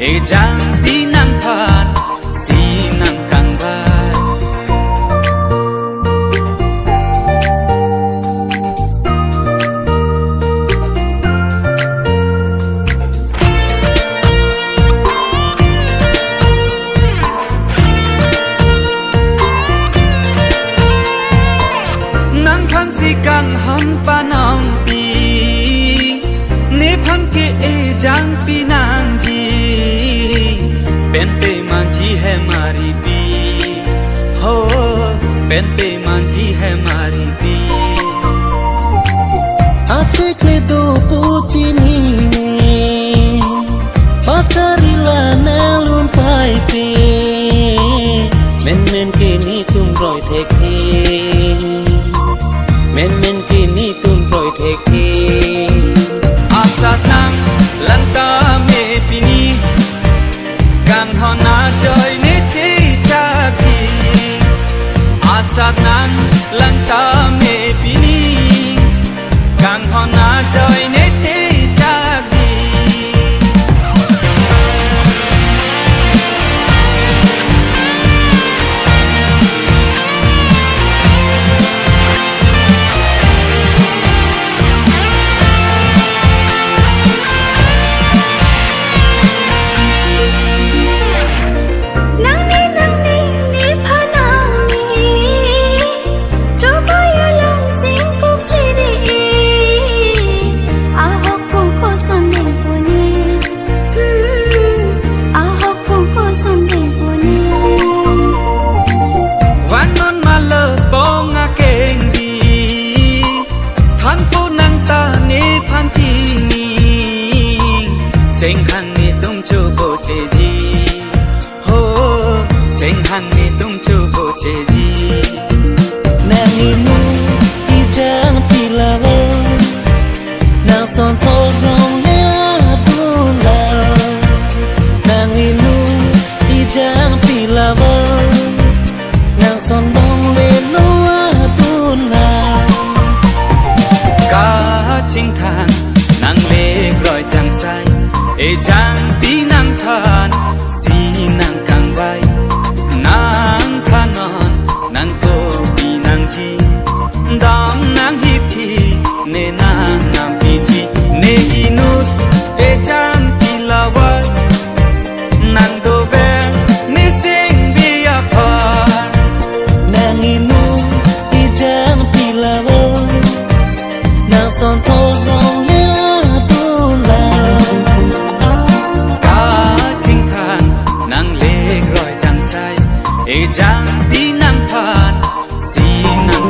e jang đi nang phan si nang kang vai nang phan si kang ham pa nang pi ne phan ke e jang pi nang ji ben pe man ji hai mari pi ho ben pe man ji hai mari pi ache ke do pu chi ni ne patari la na lum pai pe men men ke ni tum roi thek the men men ke ni tum roi thek the asat nang lanta me pini gang hona joy ne chi cha ki asat nang lanta me pini gang hona joy ne chi cha ki sing hang ni tum chu bo che ji ho sing hang ni tum chu bo che ji nang inu i jang pi la vo nang son pho rong le la tu la nang inu i jang pi la vo nang son dong le lo a tu la ca chinh thang nang le gọi chang sai e jang pi nang than si nang kang vai nang thanon nang ko pi nang chi dam nang hip thi ne nang nam pi chi ne inut e jang pi la wa nang do ve ne sing bi a pa nang inu i jang pi la vo nang son pho rong le la tu la e jang đi nang phan si nang